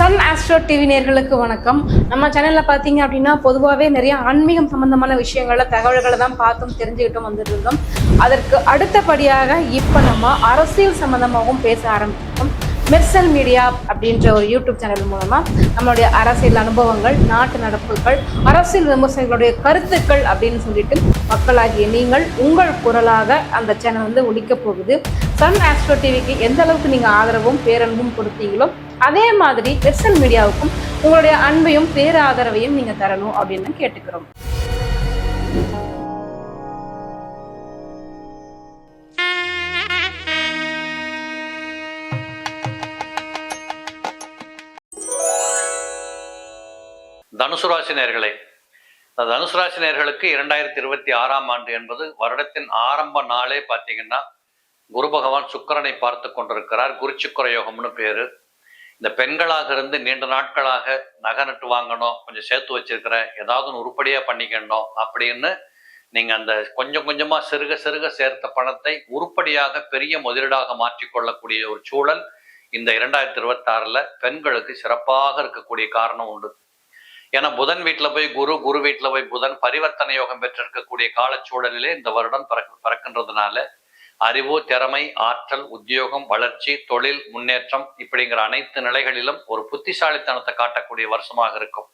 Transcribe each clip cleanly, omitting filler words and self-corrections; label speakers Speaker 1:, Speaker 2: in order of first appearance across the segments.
Speaker 1: Sun astro TV நேர்களுக்கு வணக்கம். நம்ம சேனல்ல பாத்தீங்க அப்படின்னா பொதுவாகவே நிறைய ஆன்மீகம் சம்பந்தமான விஷயங்கள தகவல்களை தான் பார்த்தும் தெரிஞ்சுக்கிட்டும் வந்துட்டு இருந்தோம். அதற்கு அடுத்தபடியாக இப்ப நம்ம அரசியல் சம்பந்தமாகவும் பேச ஆரம்பிச்சிருக்கோம். மெர்சல் மீடியா அப்படின்ற ஒரு யூடியூப் சேனல் மூலமா நம்மளுடைய அரசியல் அனுபவங்கள், நாட்டு நடப்புகள், அரசியல் விமர்சகர்களுடைய கருத்துக்கள் அப்படின்னு சொல்லிட்டு மக்களாகிய நீங்கள் உங்கள் குரலாக அந்த சேனல் ஒலிக்க போகுது. சன் ஆஸ்ட்ரோ டிவிக்கு எந்த அளவுக்கு நீங்க ஆதரவும் பேரன்பும் கொடுத்தீங்களோ அதே மாதிரி மெர்சல் மீடியாவுக்கும் உங்களுடைய அன்பையும் பேராதரவையும் நீங்க தரணும் அப்படின்னு கேட்டுக்கிறோம்.
Speaker 2: தனுசு ராசி நேயர்களே, தனுசு ராசி நேயர்களுக்கு 2026ஆம் ஆண்டு என்பது வருடத்தின் ஆரம்ப நாளே பார்த்தீங்கன்னா குரு பகவான் சுக்கிரனை பார்த்து கொண்டிருக்கிறார். குரு சுக்கிர யோகம்னு பேரு. இந்த பெண்களாக இருந்து நீண்ட நாட்களாக நகை நட்டு வாங்கணும், கொஞ்சம் சேர்த்து வச்சிருக்கிறேன், ஏதாவது ஒன்று உருப்படியா பண்ணிக்கணும் அப்படின்னு நீங்க அந்த கொஞ்சம் கொஞ்சமா சிறுக சிறுக சேர்த்த பணத்தை உருப்படியாக பெரிய முதலீடாக மாற்றிக்கொள்ளக்கூடிய ஒரு சூழல் இந்த 2026ல பெண்களுக்கு சிறப்பாக இருக்கக்கூடிய காரணம் உண்டு. ஏன்னா புதன் வீட்டுல போய் குரு, குரு வீட்டுல போய் புதன் பரிவர்த்தனை யோகம் பெற்றிருக்கக்கூடிய காலச்சூழலிலே இந்த வருடம் பிறக்கின்றதுனால அறிவு, திறமை, ஆற்றல், உத்தியோகம், வளர்ச்சி, தொழில் முன்னேற்றம் இப்படிங்கிற அனைத்து நிலைகளிலும் ஒரு புத்திசாலித்தனத்தை காட்டக்கூடிய வருஷமாக இருக்கும்.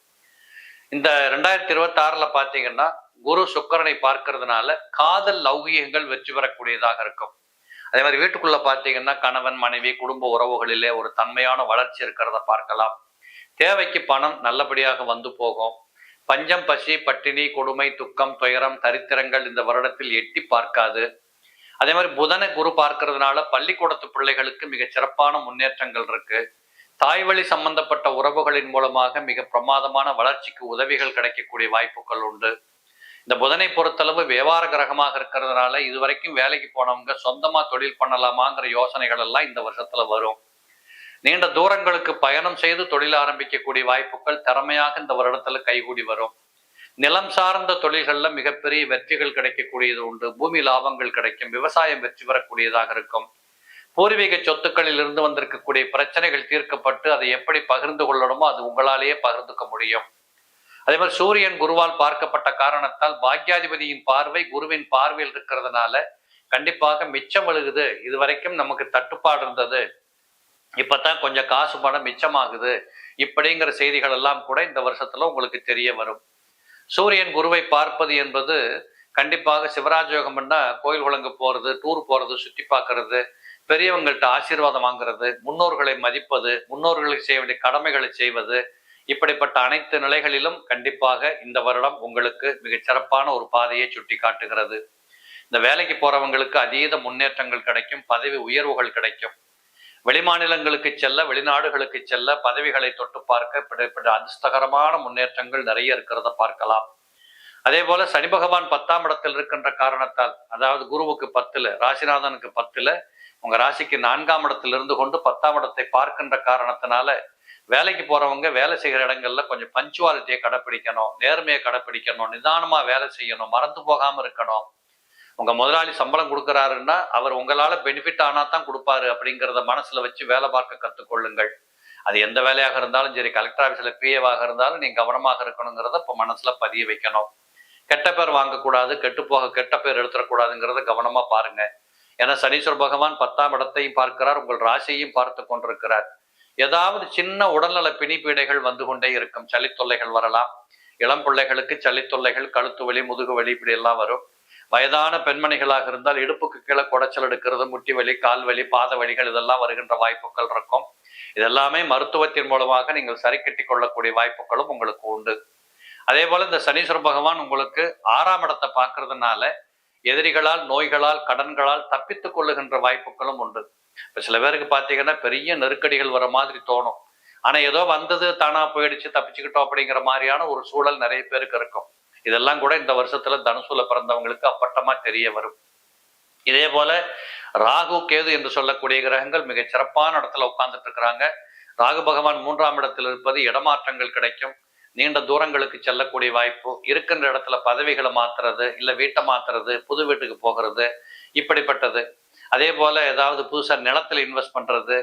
Speaker 2: இந்த 2026ல பாத்தீங்கன்னா குரு சுக்கிரனை பார்க்கறதுனால காதல் லௌகிகங்கள் வெற்றி பெறக்கூடியதாக இருக்கும். அதே மாதிரி வீட்டுக்குள்ள பாத்தீங்கன்னா கணவன் மனைவி குடும்ப உறவுகளிலே ஒரு தன்மையான வளர்ச்சி இருக்கிறத பார்க்கலாம். தேவைக்கு பணம் நல்லபடியாக வந்து போகும். பஞ்சம், பசி, பட்டினி, கொடுமை, துக்கம், துயரம், தரித்திரங்கள் இந்த வருடத்தில் எட்டி பார்க்காது. அதே மாதிரி புதனை குரு பார்க்கறதுனால பள்ளிக்கூடத்து பிள்ளைகளுக்கு மிக சிறப்பான முன்னேற்றங்கள் இருக்கு. தாய் வழி சம்பந்தப்பட்ட உறவுகளின் மூலமாக மிக பிரமாதமான வளர்ச்சிக்கு உதவிகள் கிடைக்கக்கூடிய வாய்ப்புகள் உண்டு. இந்த புதனை பொறுத்தளவு வியாபார கிரகமாக இருக்கிறதுனால இதுவரைக்கும் வேலைக்கு போனவங்க சொந்தமா தொழில் பண்ணலாமாங்கிற யோசனைகள் எல்லாம் இந்த வருஷத்துல வரும். நீண்ட தூரங்களுக்கு பயணம் செய்து தொழில் ஆரம்பிக்கக்கூடிய வாய்ப்புகள் திறமையாக இந்த வருடத்துல கைகூடி வரும். நிலம் சார்ந்த தொழில்கள்ல மிகப்பெரிய வெற்றிகள் கிடைக்கக்கூடியது உண்டு. பூமி லாபங்கள் கிடைக்கும். விவசாயம் வெற்றி பெறக்கூடியதாக இருக்கும். பூர்வீக சொத்துக்களில் இருந்து வந்திருக்கக்கூடிய பிரச்சனைகள் தீர்க்கப்பட்டு அதை எப்படி பகிர்ந்து கொள்ளணுமோ அது உங்களாலேயே பகிர்ந்துக்க முடியும். அதே மாதிரி சூரியன் குருவால் பார்க்கப்பட்ட காரணத்தால் பாக்யாதிபதியின் பார்வை குருவின் பார்வையில் இருக்கிறதுனால கண்டிப்பாக மிச்சம் விழுகுது. இது வரைக்கும் நமக்கு தட்டுப்பாடு இருந்தது, இப்பதான் கொஞ்சம் காசு பணம் மிச்சமாகுது இப்படிங்கிற செய்திகள் எல்லாம் கூட இந்த வருஷத்துல உங்களுக்கு தெரிய வரும். சூரியன் குருவை பார்ப்பது என்பது கண்டிப்பாக சிவராஜ யோகம்னா கோயில் குளங்கு போறது, டூர் போறது, சுற்றி பார்க்கறது, பெரியவங்கள்ட்ட ஆசீர்வாதம் வாங்குறது, முன்னோர்களை மதிப்பது, முன்னோர்களுக்கு செய்ய வேண்டிய கடமைகளை செய்வது, இப்படிப்பட்ட அனைத்து நிலைகளிலும் கண்டிப்பாக இந்த வருடம் உங்களுக்கு மிகச் சிறப்பான ஒரு பாதையை சுட்டி காட்டுகிறது. இந்த வேலைக்கு போறவங்களுக்கு அதீத முன்னேற்றங்கள் கிடைக்கும். பதவி உயர்வுகள் கிடைக்கும். வெளிமாநிலங்களுக்கு செல்ல, வெளிநாடுகளுக்கு செல்ல, பதவிகளை தொட்டு பார்க்க அதிர்ஷ்டகரமான முன்னேற்றங்கள் நிறைய இருக்கிறத பார்க்கலாம். அதே போல சனி பகவான் 10ஆம் இடத்தில் இருக்கின்ற காரணத்தால், அதாவது குருவுக்கு 10ல, ராசிநாதனுக்கு 10ல, உங்க ராசிக்கு 4ஆம் இடத்தில் இருந்து கொண்டு 10ஆம் இடத்தை பார்க்கின்ற காரணத்தினால வேலைக்கு போறவங்க வேலை செய்கிற இடங்கள்ல கொஞ்சம் பஞ்சுவாலிட்டியை கடைப்பிடிக்கணும், நேர்மையை கடைப்பிடிக்கணும், நிதானமா வேலை செய்யணும், மறந்து போகாம இருக்கணும். உங்க முதலாளி சம்பளம் கொடுக்குறாருன்னா அவர் உங்களால பெனிஃபிட் ஆனா தான் கொடுப்பாரு அப்படிங்கிறத மனசுல வச்சு வேலை பார்க்க கற்றுக்கொள்ளுங்கள். அது எந்த வேலையாக இருந்தாலும் சரி, கலெக்டர் ஆஃபீஸ்ல பிஏவாக இருந்தாலும் நீங்க கவனமாக இருக்கணுங்கிறத இப்போ மனசுல பதிய வைக்கணும். கெட்ட பேர் வாங்கக்கூடாது, கெட்ட பேர் எடுத்துடக்கூடாதுங்கிறத கவனமா பாருங்க. ஏன்னா சனீஸ்வர பகவான் 10ஆம் இடத்தையும் பார்க்கிறார், உங்கள் ராசியையும் பார்த்து கொண்டிருக்கிறார். ஏதாவது சின்ன உடல்நல பிணிப்பீடைகள் வந்து கொண்டே இருக்கும். சளித்தொல்லைகள் வரலாம். இளம் பிள்ளைகளுக்கு சளித்தொல்லைகள், கழுத்து வலி, முதுகு வலி இப்படி எல்லாம் வரும். வயதான பெண்மணிகளாக இருந்தால் இடுப்புக்கு கீழே குடைச்சல் எடுக்கிறது, முட்டி வலி, கால் வலி, பாத வலிகள் இதெல்லாம் வருகின்ற வாய்ப்புகள் இருக்கும். இதெல்லாமே மருத்துவத்தின் மூலமாக நீங்கள் சரி கட்டி கொள்ளக்கூடிய வாய்ப்புகளும் உங்களுக்கு உண்டு. அதே போல இந்த சனீஸ்வர பகவான் உங்களுக்கு 6ஆம் இடத்தை பார்க்கறதுனால எதிரிகளால், நோய்களால், கடன்களால் தப்பித்துக் கொள்ளுகின்ற வாய்ப்புகளும் உண்டு. இப்ப சில பேருக்கு பார்த்தீங்கன்னா பெரிய நெருக்கடிகள் வர மாதிரி தோணும். ஆனா ஏதோ வந்தது தானா போயிடுச்சு, தப்பிச்சுக்கிட்டோம் அப்படிங்கிற மாதிரியான ஒரு சூழல் நிறைய பேருக்கு இருக்கும். இதெல்லாம் கூட இந்த வருஷத்துல தனுசுல பிறந்தவங்களுக்கு அப்பட்டமா தெரிய வரும். இதே போல ராகு, கேது என்று சொல்லக்கூடிய கிரகங்கள் மிக சிறப்பான இடத்துல உட்கார்ந்துட்டு இருக்கிறாங்க. ராகு பகவான் 3ஆம் இடத்தில் இருப்பது இடமாற்றங்கள் கிடைக்கும். நீண்ட தூரங்களுக்கு செல்லக்கூடிய வாய்ப்பு, இருக்கின்ற இடத்துல பதவிகளை மாத்துறது, இல்ல வீட்டை மாத்துறது, புது வீட்டுக்கு போகிறது இப்படிப்பட்டது. அதே போல ஏதாவது புதுசா நிலத்துல இன்வெஸ்ட் பண்றது,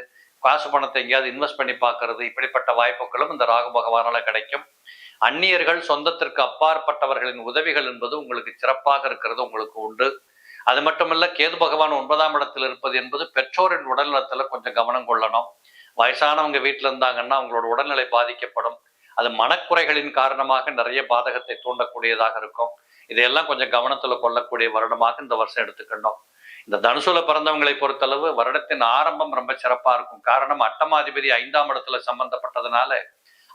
Speaker 2: காசு பணத்தை எங்கேயாவது இன்வெஸ்ட் பண்ணி பார்க்கறது, இப்படிப்பட்ட வாய்ப்புகளும் இந்த ராகு பகவானால கிடைக்கும். அந்நியர்கள், சொந்தத்திற்கு அப்பாற்பட்டவர்களின் உதவிகள் என்பது உங்களுக்கு சிறப்பாக இருக்கிறது உங்களுக்கு உண்டு. அது மட்டுமல்ல, கேது பகவான் 9ஆம் இடத்தில் இருப்பது என்பது பெற்றோரின் உடல்நலத்துல கொஞ்சம் கவனம் கொள்ளணும். வயசானவங்க வீட்டில் இருந்தாங்கன்னா அவங்களோட உடல்நிலை பாதிக்கப்படும். அது மனக்குறைகளின் காரணமாக நிறைய பாதகத்தை தூண்டக்கூடியதாக இருக்கும். இதையெல்லாம் கொஞ்சம் கவனத்துல கொள்ளக்கூடிய வருடமாக இந்த வருஷம் எடுத்துக்கணும். இந்த தனுசுல பிறந்தவங்களை பொறுத்தளவு வருடத்தின் ஆரம்பம் ரொம்ப சிறப்பா இருக்கும். காரணம், அட்டமாதிபதி 5ஆம் இடத்துல சம்பந்தப்பட்டதுனால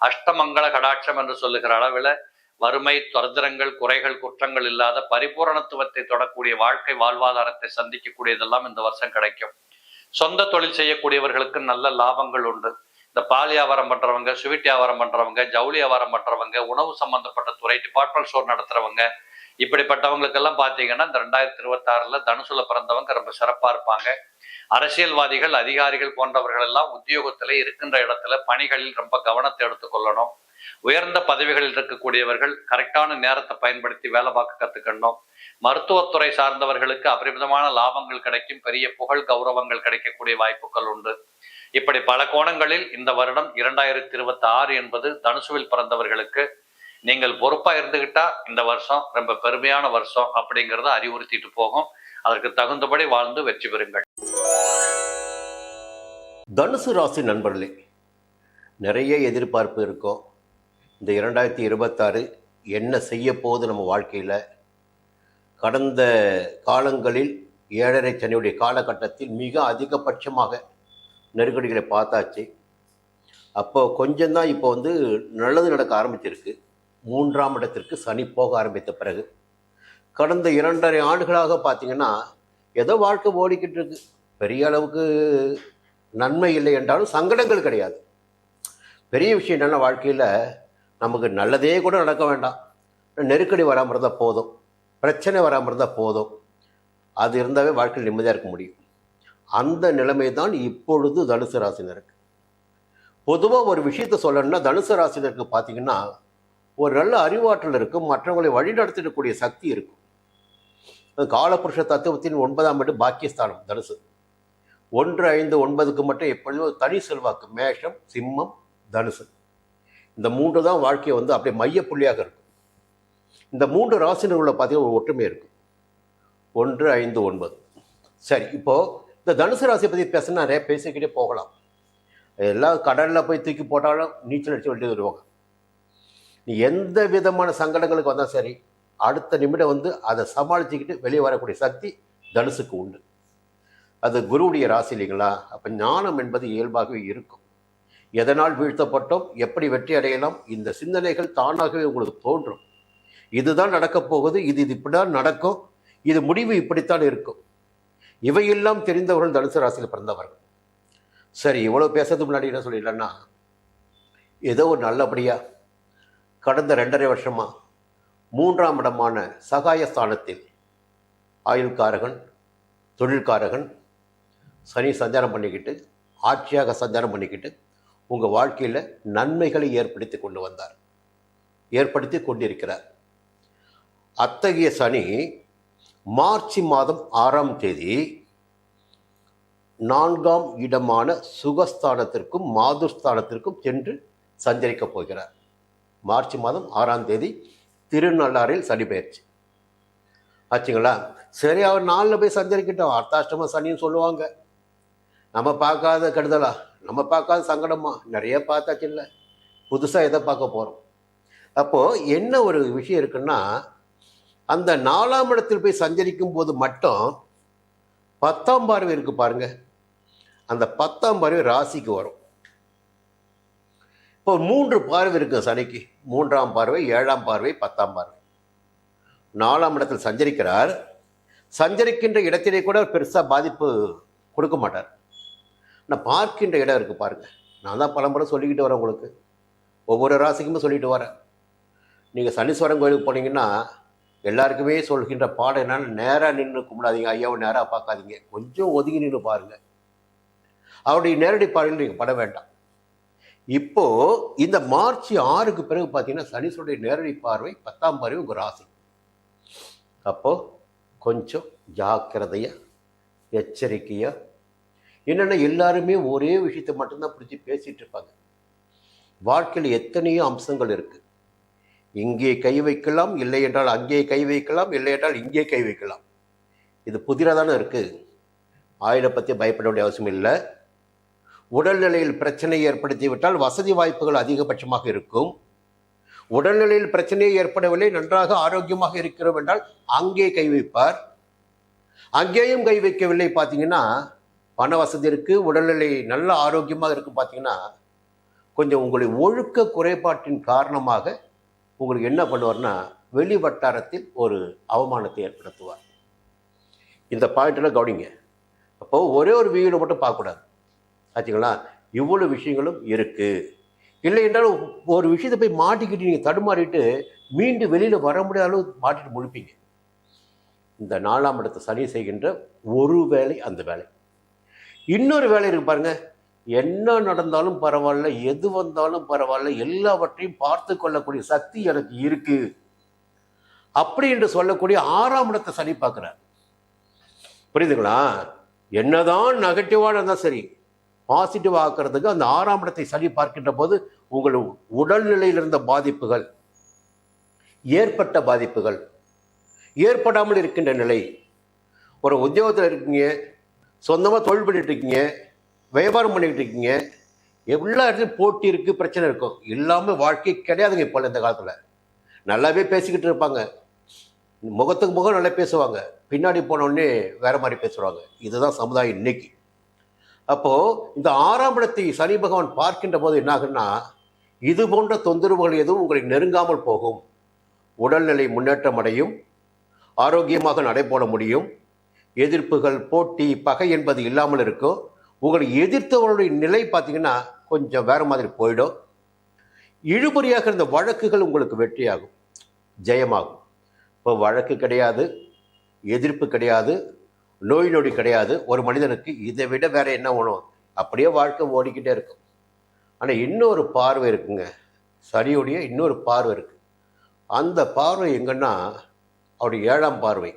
Speaker 2: அஷ்டமங்கள கடாட்சம் என்று சொல்லுகிற அளவில் வறுமை, தொந்தரங்கள், குறைகள், குற்றங்கள் இல்லாத பரிபூரணத்துவத்தை தொடக்கூடிய வாழ்க்கை வாழ்வாதாரத்தை சந்திக்கக்கூடியதெல்லாம் இந்த வருஷம் கிடைக்கும். சொந்த தொழில் செய்யக்கூடியவர்களுக்கு நல்ல லாபங்கள் உண்டு. இந்த பால் வியாபாரம் பண்றவங்க, ஸ்வீட் வியாபாரம் பண்றவங்க, ஜவுளி வியாபாரம் பண்றவங்க, உணவு சம்பந்தப்பட்ட துறை, டிபார்ட்மெண்ட் ஸ்டோர் நடத்துறவங்க, இப்படிப்பட்டவங்களுக்கெல்லாம் பார்த்தீங்கன்னா இந்த 2026 தனுசுல பிறந்தவங்க ரொம்ப சிறப்பா இருப்பாங்க. அரசியல்வாதிகள், அதிகாரிகள் போன்றவர்கள் எல்லாம் உத்தியோகத்துல இருக்கின்ற இடத்துல பணிகளில் ரொம்ப கவனத்தை எடுத்துக்கொள்ளணும். உயர்ந்த பதவிகளில் இருக்கக்கூடியவர்கள் கரெக்டான நேரத்தை பயன்படுத்தி வேலை பார்க்க கத்துக்கணும். மருத்துவத்துறை சார்ந்தவர்களுக்கு அபரிமிதமான லாபங்கள் கிடைக்கும். பெரிய புகழ், கௌரவங்கள் கிடைக்கக்கூடிய வாய்ப்புகள் உண்டு. இப்படி பல கோணங்களில் இந்த வருடம் 2026 என்பது தனுசுவில் பிறந்தவர்களுக்கு நீங்கள் பொறுப்பா இருந்துகிட்டா இந்த வருஷம் ரொம்ப பெருமையான வருஷம் அப்படிங்கிறத அறிவுறுத்திட்டு போகும். அதற்கு தகுந்தபடி வாழ்ந்து வெற்றி பெறுங்கள்.
Speaker 3: தனுசு ராசி நண்பர்களே, நிறைய எதிர்பார்ப்பு இருக்கும். இந்த 2026 என்ன செய்ய போகுது நம்ம வாழ்க்கையில்? கடந்த காலங்களில் 7.5 சனியுடைய காலகட்டத்தில் மிக அதிகபட்சமாக நெருக்கடிகளை பார்த்தாச்சு. அப்போ கொஞ்சம்தான் இப்போ நல்லது நடக்க ஆரம்பிச்சிருக்கு. 3ஆம் இடத்திற்கு சனி போக ஆரம்பித்த பிறகு கடந்த 2.5 ஆண்டுகளாக பார்த்தீங்கன்னா ஏதோ வாழ்க்கை ஓடிக்கிட்டு இருக்கு. பெரிய அளவுக்கு நன்மை இல்லை என்றாலும் சங்கடங்கள் கிடையாது. பெரிய விஷயம் என்னென்ன, வாழ்க்கையில் நமக்கு நல்லதே கூட நடக்க வேண்டாம், நெருக்கடி வராமல் இருந்தால் போதும், பிரச்சனை வராமல் இருந்தால் போதும். அது இருந்தாவே வாழ்க்கையில் நிம்மதியாக இருக்க முடியும். அந்த நிலைமை தான் இப்பொழுது தனுசு ராசினருக்கு. பொதுவாக ஒரு விஷயத்தை சொல்லணும்னா தனுசு ராசினருக்கு பார்த்தீங்கன்னா ஒரு நல்ல அறிவாற்றல் இருக்கும், மற்றவங்களை வழிநடத்திடக்கூடிய சக்தி இருக்கும். காலபுருஷ தத்துவத்தின் 9ஆம் இடம் பாக்கியஸ்தானம் தனுசு. 1, 5, 9க்கு மட்டும் எப்பொழுதும் தனி செல்வாக்கு. மேஷம், சிம்மம், தனுசு, இந்த 3 தான் வாழ்க்கையை அப்படியே மையப்புள்ளியாக இருக்கும். இந்த 3 ராசினர்களை பார்த்தீங்கன்னா ஒரு ஒற்றுமை இருக்கும். 1, 5, 9. சரி, இப்போது இந்த தனுசு ராசியை பற்றி பேசினா நிறைய பேசிக்கிட்டே போகலாம். எல்லாம் கடலில் போய் தூக்கி போட்டாலும் நீச்சல் அடித்து வெளியே வருவாங்க. நீ எந்த விதமான சங்கடங்களுக்கு வந்தால் சரி, அடுத்த நிமிடம் அதை சமாளிச்சுக்கிட்டு வெளியே வரக்கூடிய சக்தி தனுசுக்கு உண்டு. அது குருவுடைய ராசி இல்லைங்களா? அப்போ ஞானம் என்பது இயல்பாகவே இருக்கும். எதனால் வீழ்த்தப்பட்டோம், எப்படி வெற்றி அடையலாம், இந்த சிந்தனைகள் தானாகவே உங்களுக்கு தோன்றும். இதுதான் நடக்கப் போகுது, இது இப்படிதான் நடக்கும், இது முடிவு இப்படித்தான் இருக்கும். இவையெல்லாம் தெரிந்தவர்கள் தனுசு ராசியில் பிறந்தவர்கள். சரி, இவ்வளோ பேசுறதுக்கு முன்னாடி என்ன சொல்லிடலன்னா, ஏதோ ஒரு நல்லபடியாக கடந்த 2.5 வருஷமாக 3ஆம் இடமான சகாயஸ்தானத்தில் ஆயுள்காரகன், தொழில்காரகன் சனி சஞ்சாரம் பண்ணிக்கிட்டு, ஆட்சியாக சஞ்சாரம் பண்ணிக்கிட்டு உங்கள் வாழ்க்கையில் நன்மைகளை ஏற்படுத்தி கொண்டு வந்தார், ஏற்படுத்தி கொண்டிருக்கிறார். அத்தகைய சனி மார்ச் மாதம் 6ஆம் தேதி 4ஆம் இடமான சுகஸ்தானத்திற்கும் மாதுஸ்தானத்திற்கும் சென்று சஞ்சரிக்கப் போகிறார். மார்ச் மாதம் 6ஆம் தேதி திருநள்ளாறில் சனி பெயர்ச்சி ஆச்சுங்களா? சரி, அவர் 4 போய் சஞ்சரிக்கிட்டோம். அர்த்தாஷ்டம சனின்னு சொல்லுவாங்க. நம்ம பார்க்காத கெடுதலா, நம்ம பார்க்காத சங்கடமா, நிறைய பார்த்தாச்சு. இல்லை, புதுசாக எதை பார்க்க போகிறோம்? அப்போது என்ன ஒரு விஷயம் இருக்குன்னா, அந்த 4ஆம் இடத்தில் போய் சஞ்சரிக்கும் போது மட்டும் 10ஆம் பார்வை இருக்குது பாருங்க. அந்த 10ஆம் பார்வை ராசிக்கு வரும். இப்போ 3 பார்வை இருக்குது சனிக்கு. 3ஆம் பார்வை, 7ஆம் பார்வை, 10ஆம் பார்வை. 4ஆம் இடத்தில் சஞ்சரிக்கிறார். சஞ்சரிக்கின்ற இடத்திலே கூட பெருசாக பாதிப்பு கொடுக்க மாட்டார். நான் பார்க்கின்ற இடம் இருக்குது பாருங்கள். நான் தான் பலமுறை சொல்லிக்கிட்டு வரேன் உங்களுக்கு, ஒவ்வொரு ராசிக்குமே சொல்லிட்டு வரேன். நீங்கள் சனீஸ்வரன் கோயிலுக்கு போனீங்கன்னா எல்லாருக்குமே சொல்கின்ற பாடம் என்னன்னா, நேராக நின்று கும்பிடாதீங்க, ஐயாவை நேராக பார்க்காதீங்க, கொஞ்சம் ஒதுங்கி நின்று பாருங்கள். அவருடைய நேரடி பார்வையில் நீங்கள் பட வேண்டாம். இப்போது இந்த மார்ச் 6க்கு பிறகு பார்த்தீங்கன்னா சனீஸ்வருடைய நேரடி பார்வை 10ஆம் பார்வை உங்கள் ராசி. அப்போது கொஞ்சம் ஜாக்கிரதையாக, எச்சரிக்கையாக என்னென்னா எல்லாருமே ஒரே விஷயத்தை மட்டும்தான் பிடிச்சி பேசிகிட்டு இருப்பாங்க. வாழ்க்கையில் எத்தனையோ அம்சங்கள் இருக்குது. இங்கே கை வைக்கலாம், இல்லை என்றால் அங்கே கை வைக்கலாம், இல்லை என்றால் இங்கே கை வைக்கலாம். இது புதிராக தானே இருக்குது. ஆயுளை பற்றி பயப்பட வேண்டிய அவசியம் இல்லை. உடல்நிலையில் பிரச்சனை ஏற்படுத்திவிட்டால் வசதி வாய்ப்புகள் அதிகபட்சமாக இருக்கும். உடல்நிலையில் பிரச்சனையே ஏற்படவில்லை, நன்றாக ஆரோக்கியமாக இருக்கிறோம் என்றால் அங்கே கை வைப்பார். அங்கேயும் கை வைக்கவில்லை பார்த்தீங்கன்னா, பண வசதி இருக்குது, உடல்நிலை நல்ல ஆரோக்கியமாக இருக்குது பார்த்தீங்கன்னா, கொஞ்சம் உங்களுடைய ஒழுக்க குறைபாட்டின் காரணமாக உங்களுக்கு என்ன பண்ணுவார்னா வெளி வட்டாரத்தில் ஒரு அவமானத்தை ஏற்படுத்துவார். இந்த பாயிண்டில் கவனிங்க. அப்போது ஒரே ஒரு வீடியோ மட்டும் பார்க்கக்கூடாது, ஆச்சுங்களா? இவ்வளோ விஷயங்களும் இருக்குது. இல்லை என்றால் ஒரு விஷயத்தை போய் மாட்டிக்கிட்டு நீங்கள் தடுமாறிட்டு மீண்டும் வெளியில் வர முடியாத அளவு மாட்டிட்டு முழிப்பீங்க. இந்த 4ஆம் இடத்தை சனி செய்கின்ற ஒரு வேலை அந்த வேலை. இன்னொரு வேலை இருக்கு பாருங்க. என்ன நடந்தாலும் பரவாயில்ல, எது வந்தாலும் பரவாயில்ல, எல்லாவற்றையும் பார்த்து கொள்ளக்கூடிய சக்தி எனக்கு இருக்கு அப்படி என்று சொல்லக்கூடிய 6ஆம் இடத்தை சனி பார்க்குறார். புரியுதுங்களா? என்னதான் நெகட்டிவாக இருந்தால் சரி, பாசிட்டிவ் ஆக்கிறதுக்கு அந்த 6ஆம் இடத்தை சனி பார்க்கின்ற போது உங்கள் உடல்நிலையில் இருந்த பாதிப்புகள், ஏற்பட்ட பாதிப்புகள், ஏற்படாமல் இருக்கின்ற நிலை, ஒரு உத்தியோகத்தில் இருக்கீங்க, சொந்தமாக தொழில் பண்ணிட்டு இருக்கீங்க, வியாபாரம் பண்ணிக்கிட்டு இருக்கீங்க, எல்லா இடத்துலையும் போட்டி இருக்குது, பிரச்சனை இருக்கும். இல்லாமல் வாழ்க்கை கிடையாதுங்க. இப்போ இந்த காலத்தில் நல்லாவே பேசிக்கிட்டு இருப்பாங்க, முகத்துக்கு முகம் நல்லா பேசுவாங்க, பின்னாடி போனோடனே வேற மாதிரி பேசுவாங்க. இதுதான் சமுதாயம் இன்னைக்கு. அப்போது இந்த 6ஆம் இடத்தை சனி பகவான் பார்க்கின்ற போது என்ன ஆகுன்னா, இது போன்ற தொந்தரவுகள் எதுவும் உங்களை நெருங்காமல் போகும். உடல்நிலை முன்னேற்றம் அடையும், ஆரோக்கியமாக நடைபோட முடியும், எதிர்ப்புகள், போட்டி, பகை என்பது இல்லாமல் இருக்கும். உங்களை எதிர்த்தவர்களுடைய நிலை பார்த்தீங்கன்னா கொஞ்சம் வேறு மாதிரி போயிடும். இழுபறியாக இருந்த வழக்குகள் உங்களுக்கு வெற்றியாகும், ஜெயமாகும். இப்போ வழக்கு கிடையாது, எதிர்ப்பு கிடையாது, நோய் நொடி கிடையாது. ஒரு மனிதனுக்கு இதை விட வேற என்ன வேணும்? அப்படியே வாழ்க்கை ஓடிக்கிட்டே இருக்கும். ஆனால் இன்னொரு பார்வை இருக்குங்க, சனியுடைய இன்னொரு பார்வை இருக்குது. அந்த பார்வை எங்கன்னா அவருடைய 7ஆம் பார்வை.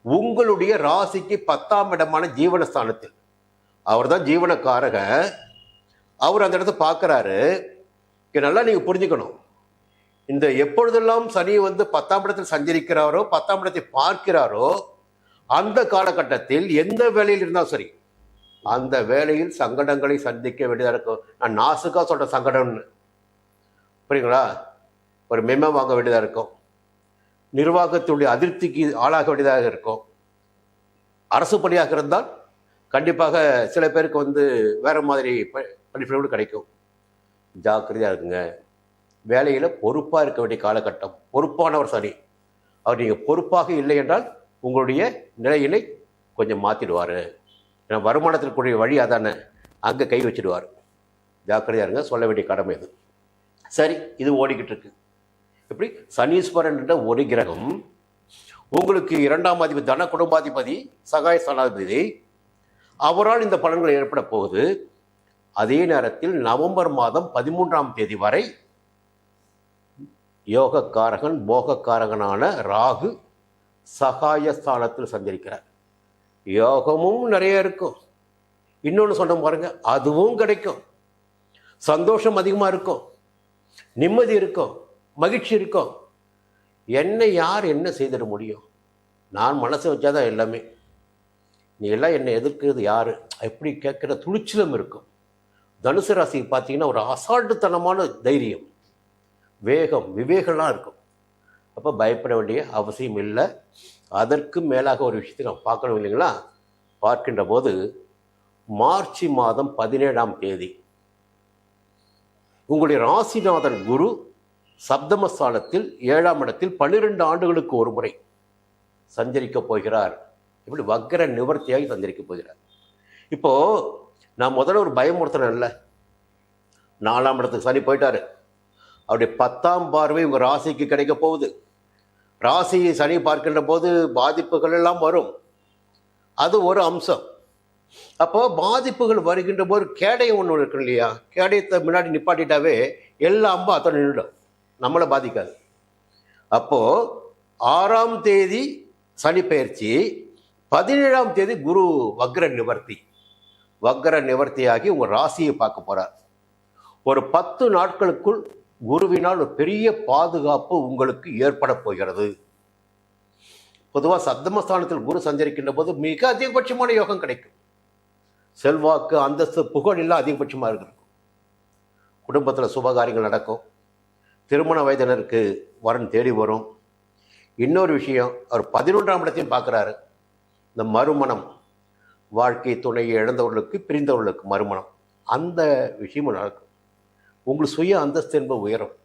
Speaker 3: உங்களுடைய ராசிக்கு 10ஆம் இடமான ஜீவனஸ்தானத்தில், அவர் தான் ஜீவனக்காரக, அவர் அந்த இடத்த பார்க்குறாரு. நல்லா நீங்கள் புரிஞ்சுக்கணும். இந்த எப்பொழுதெல்லாம் சனி 10ஆம் இடத்தில் சஞ்சரிக்கிறாரோ, 10ஆம் இடத்தை பார்க்கிறாரோ, அந்த காலகட்டத்தில் எந்த வேலையில் இருந்தாலும் சரி, அந்த வேலையில் சங்கடங்களை சந்திக்க வேண்டியதாக இருக்கும். நான் நாசுக்காக சொல்கிற சங்கடம்னு, புரியுங்களா? ஒரு மெமோ வாங்க வேண்டியதாக இருக்கும், நிர்வாகத்துடைய அதிருப்திக்கு ஆளாக வேண்டியதாக இருக்கும். அரசு பணியாக இருந்தால் கண்டிப்பாக சில பேருக்கு வேறு மாதிரி படிப்புகள் கிடைக்கும். ஜாக்கிரதையாக இருக்குங்க. வேலையில் பொறுப்பாக இருக்க வேண்டிய காலகட்டம். பொறுப்பானவர் சனி. அவர் நீங்கள் பொறுப்பாக இல்லை என்றால் உங்களுடைய நிலையினை கொஞ்சம் மாற்றிடுவார். ஏன்னா வருமானத்திற்குரிய வழி அதானே, அங்கே கை வச்சிடுவார். ஜாக்கிரதையாக இருங்க, சொல்ல வேண்டிய கடமை இது. சரி, இது ஓடிக்கிட்டு இருக்கு. எப்படி சனீஸ்வரன் என்ற ஒரு கிரகம் உங்களுக்கு 2ஆம் அதிபதி, தன குடும்பாதிபதி, சகாய ஸ்தானாதிபதி, அவரால் இந்த பலன்கள் ஏற்பட போகுது. அதே நேரத்தில் நவம்பர் மாதம் 13ஆம் தேதி வரை யோகக்காரகன், போகக்காரகனான ராகு சகாயஸ்தானத்தில் சஞ்சரிக்கிறார். யோகமும் நிறைய இருக்கும். இன்னொன்று சொன்ன பாருங்க, அதுவும் கிடைக்கும். சந்தோஷம் அதிகமாக இருக்கும், நிம்மதி இருக்கும், மகிழ்ச்சி இருக்கும். என்னை யார் என்ன செய்திட முடியும்? நான் மனசை வச்சாதான் எல்லாமே. நீ எல்லாம் என்னை எதிர்க்கிறது யார் எப்படி கேட்குற துணிச்சலும் இருக்கும். தனுசு ராசிக்கு பார்த்தீங்கன்னா ஒரு அசால்ட்டுத்தனமான தைரியம், வேகம், விவேகம்லாம் இருக்கும். அப்போ பயப்பட வேண்டிய அவசியம் இல்லை. அதற்கு மேலாக ஒரு விஷயத்தை நான் பார்க்கணும் இல்லைங்களா? பார்க்கின்ற போது மார்ச் மாதம் 17ஆம் தேதி உங்களுடைய ராசிநாதன் குரு சப்தமஸ்தானத்தில் 7ஆம் இடத்தில் 12 ஆண்டுகளுக்கு ஒரு முறை சஞ்சரிக்க போகிறார். இப்படி வக்ர நிவர்த்தியாகி சஞ்சரிக்க போகிறார். இப்போது நான் முதல்ல ஒரு பயமுறுத்தினேன் இல்லை, 4ஆம் இடத்துக்கு சனி போயிட்டாரு. அவருடைய 10ஆம் பார்வை உங்கள் ராசிக்கு கிடைக்க போகுது. ராசியை சனி பார்க்கின்ற போது பாதிப்புகள் எல்லாம் வரும், அது ஒரு அம்சம். அப்போ பாதிப்புகள் வருகின்ற போது கேடயம் ஒன்று இருக்கு இல்லையா? கேடயத்தை முன்னாடி நிப்பாட்டிட்டாவே எல்லா அம்பும் அத்தனை நின்றுடும், நம்மளை பாதிக்காது. அப்போது 6ஆம் தேதி சனி பயிற்சி, 17ஆம் தேதி குரு வக்ர நிவர்த்தி. வக்கர நிவர்த்தியாகி உங்கள் ராசியை பார்க்க போகிறார். ஒரு 10 நாட்களுக்குள் குருவினால் ஒரு பெரிய பாதுகாப்பு உங்களுக்கு ஏற்பட போகிறது. பொதுவாக சப்தமஸ்தானத்தில் குரு சஞ்சரிக்கின்ற போது மிக அதிகபட்சமான யோகம் கிடைக்கும். செல்வாக்கு, அந்தஸ்து, புகழ் எல்லாம் அதிகபட்சமாக இருக்கும். குடும்பத்தில் சுபகாரியங்கள் நடக்கும். திருமண வயதினருக்கு வரன் தேடி வரும். இன்னொரு விஷயம், அவர் 11ஆம் இடத்தையும் பார்க்குறாரு. இந்த மறுமணம், வாழ்க்கை துணையை இழந்தவர்களுக்கு, பிரிந்தவர்களுக்கு மறுமணம், அந்த விஷயமும் நடக்கும். உங்கள் சுய அந்தஸ்து என்பது உயரும்.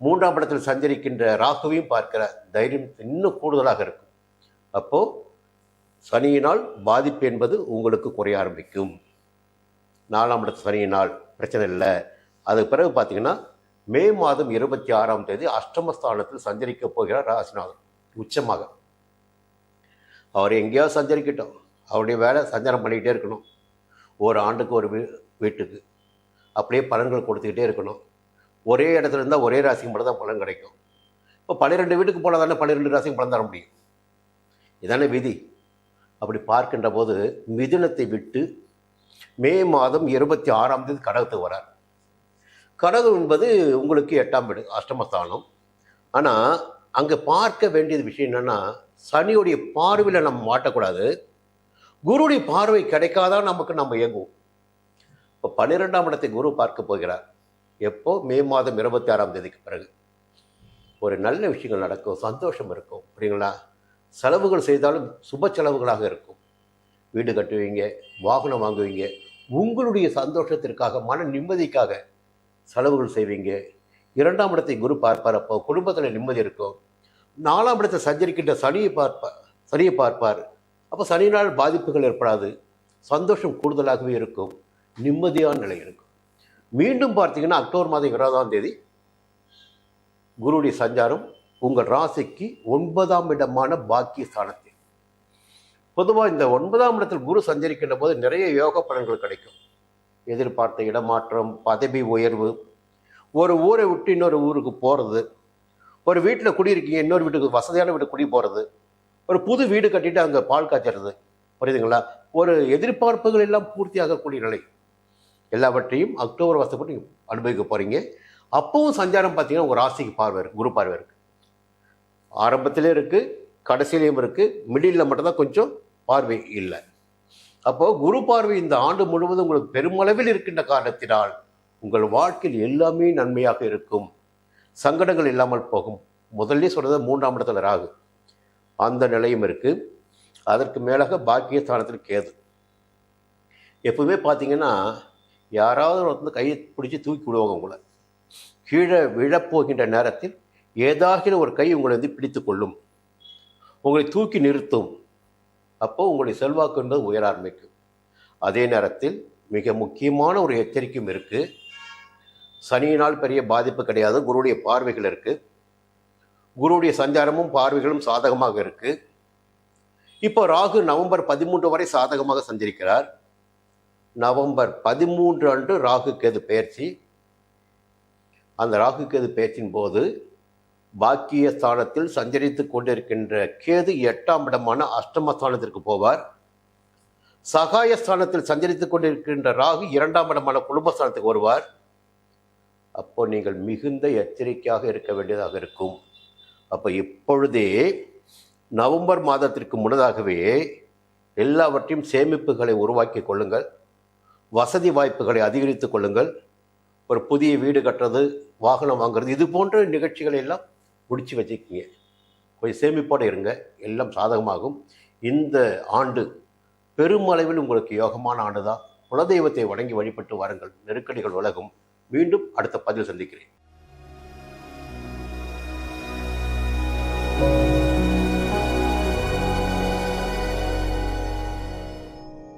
Speaker 3: 3ஆம் இடத்தில் சஞ்சரிக்கின்ற ராகுவையும் பார்க்கிற தைரியம் இன்னும் கூடுதலாக இருக்கும். அப்போது சனியினால் பாதிப்பு என்பது உங்களுக்கு குறைய ஆரம்பிக்கும். 4ஆம் இடத்து சனியினால் பிரச்சனை இல்லை. அதுக்கு பிறகு பார்த்தீங்கன்னா மே மாதம் 26ஆம் தேதி அஷ்டமஸ்தானத்தில் சஞ்சரிக்க போகிறார் ராசிநாதன் உச்சமாக. அவர் எங்கேயாவது சஞ்சரிக்கட்டும், அவருடைய வேலை சஞ்சாரம் பண்ணிக்கிட்டே இருக்கணும். ஒரு ஆண்டுக்கு ஒரு வீட்டுக்கு அப்படியே பலன்கள் கொடுத்துக்கிட்டே இருக்கணும். ஒரே இடத்துல இருந்தால் ஒரே ராசிக்கு மட்டும் தான் பலன் கிடைக்கும். இப்போ 12 வீட்டுக்கு போனால் தானே 12 ராசிக்கு பலன் தர முடியும். இதானே விதி. அப்படி பார்க்கின்ற போது மிதுனத்தை விட்டு மே மாதம் 26ஆம் தேதி கடகத்துக்கு வரார். கடகம் என்பது உங்களுக்கு 8ஆம் வீடு, அஷ்டமஸ்தானம். ஆனால் அங்கே பார்க்க வேண்டியது விஷயம் என்னென்னா, சனியுடைய பார்வையில் நம்ம மாட்டக்கூடாது. குருடைய பார்வை கிடைக்காதான் நம்ம இயங்குவோம். இப்போ 12ஆம் இடத்தை குரு பார்க்க போகிறார். எப்போ? மே மாதம் 26ஆம் தேதிக்கு பிறகு. ஒரு நல்ல விஷயங்கள் நடக்கும், சந்தோஷம் இருக்கும். அப்படிங்களா? செலவுகள் செய்தாலும் சுப செலவுகளாக இருக்கும். வீடு கட்டுவீங்க, வாகனம் வாங்குவீங்க, உங்களுடைய சந்தோஷத்திற்காக, மன நிம்மதிக்காக செலவுகள் செய்வீங்க. 2ஆம் இடத்தை குரு பார்ப்பார். அப்போ குடும்பத்தில் நிம்மதி இருக்கும். 4ஆம் இடத்தை சஞ்சரிக்கின்ற சனியை பார்ப்பார். அப்போ சனியினால் பாதிப்புகள் ஏற்படாது. சந்தோஷம் கூடுதலாகவே இருக்கும். நிம்மதியான நிலை இருக்கும். மீண்டும் பார்த்தீங்கன்னா அக்டோபர் மாதம் 20ஆம் தேதி குருடைய சஞ்சாரம் உங்கள் ராசிக்கு 9ஆம் இடமான பாக்கிய ஸ்தானத்தில். பொதுவாக இந்த 9ஆம் இடத்தில் குரு சஞ்சரிக்கின்ற போது நிறைய யோக பலன்கள் கிடைக்கும். எதிர்பார்த்த இடமாற்றம், பதவி உயர்வு, ஒரு ஊரை விட்டு இன்னொரு ஊருக்கு போகிறது, ஒரு வீட்டில் குடியிருக்கீங்க இன்னொரு வீட்டுக்கு வசதியான வீடு குடி போகிறது, ஒரு புது வீடு கட்டிட்டு அங்கே பால் காய்ச்சறது, புரியுதுங்களா? ஒரு எதிர்பார்ப்புகள் எல்லாம் பூர்த்தியாகக்கூடிய நிலை. எல்லாவற்றையும் அக்டோபர் மாதப்பட்டு நீங்கள் அனுபவிக்க போகிறீங்க. அப்பவும் சஞ்சாரம் பார்த்தீங்கன்னா உங்கள் ராசிக்கு பார்வை இருக்குது, குரு பார்வை இருக்குது. ஆரம்பத்திலே இருக்குது, கடைசியிலையும் இருக்குது, மிடில் மட்டும்தான் கொஞ்சம் பார்வை இல்லை. அப்போது குரு பார்வை இந்த ஆண்டு முழுவதும் உங்களுக்கு பெருமளவில் இருக்கின்ற காரணத்தினால் உங்கள் வாழ்க்கையில் எல்லாமே நன்மையாக இருக்கும். சங்கடங்கள் இல்லாமல் போகும். முதல்ல சொல்கிறது 3ஆம் இடத்துல ராகு, அந்த நிலையும் இருக்குது. அதற்கு மேலாக பாக்கிய ஸ்தானத்தில் கேது. எப்பவுமே பார்த்தீங்கன்னா யாராவது ஒருத்தர் கையை பிடிச்சி தூக்கி விடுவாங்க. உங்களை கீழே விழப்போகின்ற நேரத்தில் ஏதாவது ஒரு கை உங்களை பிடித்து கொள்ளும், உங்களை தூக்கி நிறுத்தும். அப்போது உங்களுடைய செல்வாக்கு என்பது உயர ஆரம்பிக்கும். அதே நேரத்தில் மிக முக்கியமான ஒரு எச்சரிக்கையும் இருக்குது. சனியினால் பெரிய பாதிப்பு கிடையாது, குருவுடைய பார்வைகள் இருக்குது. குருவுடைய சஞ்சாரமும் பார்வைகளும் சாதகமாக இருக்குது. இப்போ ராகு நவம்பர் 13 வரை சாதகமாக சஞ்சரிக்கிறார். நவம்பர் 13 அன்று ராகு கேது பெயர்ச்சி. அந்த ராகு கேது பெயர்ச்சியின் போது பாக்கிய ஸ்தானத்தில் சஞ்சரித்து கொண்டிருக்கின்ற கேது 8ஆம் இடமான அஷ்டமஸ்தானத்திற்கு போவார். சகாயஸ்தானத்தில் சஞ்சரித்து கொண்டிருக்கின்ற ராகு 2ஆம் இடமான குடும்பஸ்தானத்துக்கு வருவார். அப்போ நீங்கள் மிகுந்த எச்சரிக்கையாக இருக்க வேண்டியதாக இருக்கும். அப்போ இப்பொழுதே நவம்பர் மாதத்திற்கு முன்னதாகவே எல்லாவற்றையும் சேமிப்புகளை உருவாக்கி கொள்ளுங்கள். வசதி வாய்ப்புகளை அதிகரித்து கொள்ளுங்கள். ஒரு புதிய வீடு கட்டுறது, வாகனம் வாங்குறது, இது போன்ற நிகழ்ச்சிகளை எல்லாம் முடிச்சு வச்சுக்கிங்க. கொஞ்சம் சேமிப்போடு இருங்க, எல்லாம் சாதகமாகும். இந்த ஆண்டு பெருமளவில் உங்களுக்கு யோகமான ஆண்டு தான். குலதெய்வத்தை வணங்கி வழிபட்டு வாருங்கள். நெருக்கடிகள் விலகும். மீண்டும் அடுத்த பதிவில் சந்திக்கிறேன்.